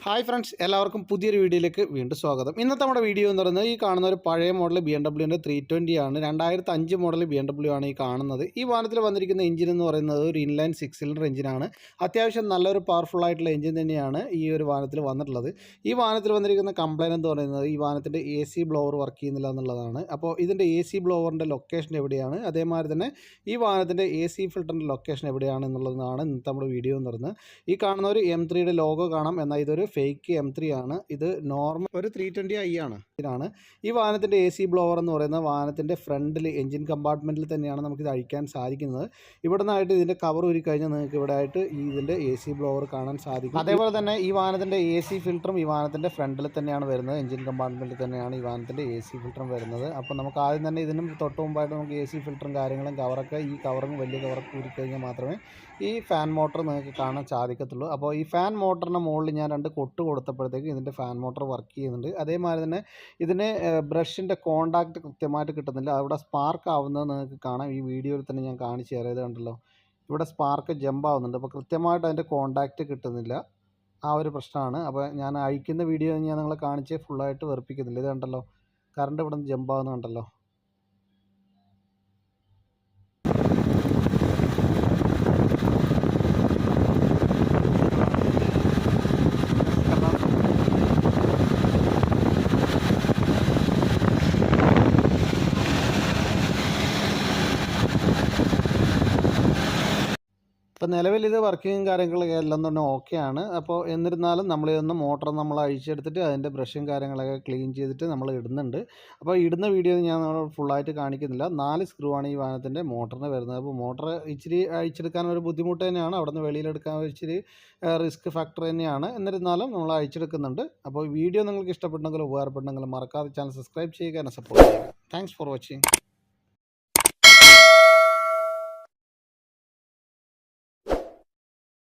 Hi friends, എല്ലാവർക്കും പുതിയൊരു വീഡിയോയിലേക്ക് വീണ്ടും സ്വാഗതം. ഇന്നത്തെ നമ്മുടെ വീഡിയോ എന്ന് പറയുന്നത് ഈ കാണുന്ന ഒരു പഴയ മോഡൽ BMW 320 ആണ്. 2005 മോഡൽ BMW ആണ് ഈ കാണുന്നത്. ഈ വാഹനത്തിൽ വന്നിരിക്കുന്ന എഞ്ചിൻ എന്ന് പറയുന്നത് ഒരു ഇൻലൈൻ 6 സിലിണ്ടർ എഞ്ചിനാണ്. അത്യാവശ്യം നല്ലൊരു പവർഫുൾ ആയിട്ടുള്ള എഞ്ചിൻ തന്നെയാണ് ഈ ഒരു വാഹനത്തിൽ വന്നിട്ടുള്ളത്. ഈ വാഹനത്തിൽ വന്നിരിക്കുന്ന കംപ്ലൈൻറ്റ് എന്ന് പറയുന്നത് ഈ വാഹനത്തിൻ്റെ AC ബ്ലോവർ വർക്ക് ചെയ്യുന്നില്ല എന്നുള്ളതാണ്. അപ്പോൾ ഇതിൻ്റെ AC ബ്ലോവറിൻ്റെ ലൊക്കേഷൻ എവിടെയാണ്, അതേമാതിരി തന്നെ ഈ വാഹനത്തിൻ്റെ AC ഫിൽറ്ററിൻ്റെ ലൊക്കേഷൻ എവിടെയാണ് എന്നുള്ളതാണ് ഇന്നത്തെ നമ്മുടെ വീഡിയോ എന്ന് പറയുന്നത്. ഈ കാണുന്ന ഒരു M3യുടെ ലോഗോ കാണാം, എന്നാൽ ഇതൊരു ഫേക്ക് M3 ആണ്. ഇത് നോർമൽ ഒരു 320i ആണ്. ഇതിനാണ് ഈ വാഹനത്തിൻ്റെ AC ബ്ലോവർ എന്ന് പറയുന്ന വാഹനത്തിൻ്റെ ഫ്രണ്ടിൽ എഞ്ചിൻ കമ്പാർട്ട്മെൻറ്റിൽ തന്നെയാണ് നമുക്കിത് അഴിക്കാൻ സാധിക്കുന്നത്. ഇവിടെ നിന്നായിട്ട് ഇതിൻ്റെ കവർ ഊരി കഴിഞ്ഞാൽ നിങ്ങൾക്ക് ഇവിടെ ആയിട്ട് ഇതിൻ്റെ AC ബ്ലോവർ കാണാൻ സാധിക്കും. അതേപോലെ തന്നെ ഈ വാഹനത്തിൻ്റെ AC ഫിൽറ്ററും ഈ വാഹനത്തിൻ്റെ ഫ്രണ്ടിൽ തന്നെയാണ് വരുന്നത്. എഞ്ചിൻ കമ്പാർട്ട്മെൻറ്റിൽ തന്നെയാണ് ഈ വാഹനത്തിൻ്റെ AC ഫിൽറ്ററും വരുന്നത്. അപ്പോൾ നമുക്ക് ആദ്യം തന്നെ ഇതിനും തൊട്ട് മുമ്പായിട്ട് നമുക്ക് AC ഫിൽറ്ററും കാര്യങ്ങളും കവറൊക്കെ ഈ കവറും വലിയ കവറൊക്കെ ഊരി കഴിഞ്ഞാൽ മാത്രമേ ഈ ഫാൻ മോട്ടർ നിങ്ങൾക്ക് കാണാൻ സാധിക്കത്തുള്ളൂ. അപ്പോൾ ഈ ഫാൻ മോട്ടറിൻ്റെ മുകളിൽ ഞാൻ 2 കൊട്ട് കൊടുത്തപ്പോഴത്തേക്ക് ഇതിൻ്റെ ഫാൻ മോട്ടർ വർക്ക് ചെയ്യുന്നുണ്ട്. അതേമാതിരി തന്നെ ഇതിന് ബ്രഷിൻ്റെ കോണ്ടാക്റ്റ് കൃത്യമായിട്ട് കിട്ടുന്നില്ല. അവിടെ സ്പാർക്ക് ആവുന്നത് നിങ്ങൾക്ക് കാണാം. ഈ വീഡിയോയിൽ തന്നെ ഞാൻ കാണിച്ചു തരാം. ഇത് കണ്ടല്ലോ, ഇവിടെ സ്പാർക്ക് ജമ്പ് ആവുന്നുണ്ട്. അപ്പോൾ കൃത്യമായിട്ട് അതിൻ്റെ കോണ്ടാക്റ്റ് കിട്ടുന്നില്ല. ആ ഒരു പ്രശ്നമാണ്. അപ്പോൾ ഞാൻ അഴിക്കുന്ന വീഡിയോ ഞാൻ നിങ്ങളെ കാണിച്ച് ഫുള്ളായിട്ട് വെറുപ്പിക്കുന്നില്ല. ഇത് കണ്ടല്ലോ, കറണ്ട് ഇവിടെ നിന്ന് ജമ്പ് ആവുന്നത് കണ്ടല്ലോ. ഇപ്പോൾ നിലവിൽ ഇത് വർക്കിങ്ങും കാര്യങ്ങളൊക്കെ എല്ലാം തന്നെ ഓക്കെയാണ്. അപ്പോൾ എന്നിരുന്നാലും നമ്മളിതൊന്ന് മോട്ടർ നമ്മൾ അഴിച്ചെടുത്തിട്ട് അതിൻ്റെ ബ്രഷും കാര്യങ്ങളൊക്കെ ക്ലീൻ ചെയ്തിട്ട് നമ്മൾ ഇടുന്നുണ്ട്. അപ്പോൾ ഇടുന്ന വീഡിയോ ഞാൻ ഫുള്ളായിട്ട് കാണിക്കുന്നില്ല. 4 സ്ക്രൂ ആണ് ഈ വാഹനത്തിൻ്റെ മോട്ടറിന് വരുന്നത്. അപ്പോൾ മോട്ടർ ഇച്ചിരി അഴിച്ചെടുക്കാൻ ഒരു ബുദ്ധിമുട്ട് തന്നെയാണ്. അവിടെ നിന്ന് വെളിയിലെടുക്കാൻ ഇച്ചിരി റിസ്ക് ഫാക്ടർ തന്നെയാണ്. എന്നിരുന്നാലും നമ്മൾ അഴിച്ചെടുക്കുന്നുണ്ട്. അപ്പോൾ വീഡിയോ നിങ്ങൾക്ക് ഇഷ്ടപ്പെട്ടെങ്കിൽ ഉപകാരപ്പെട്ടെങ്കിൽ മറക്കാതെ ചാനൽ സബ്സ്ക്രൈബ് ചെയ്യുക, എന്നെ സപ്പോർട്ട് ചെയ്യുക. Thanks for watching.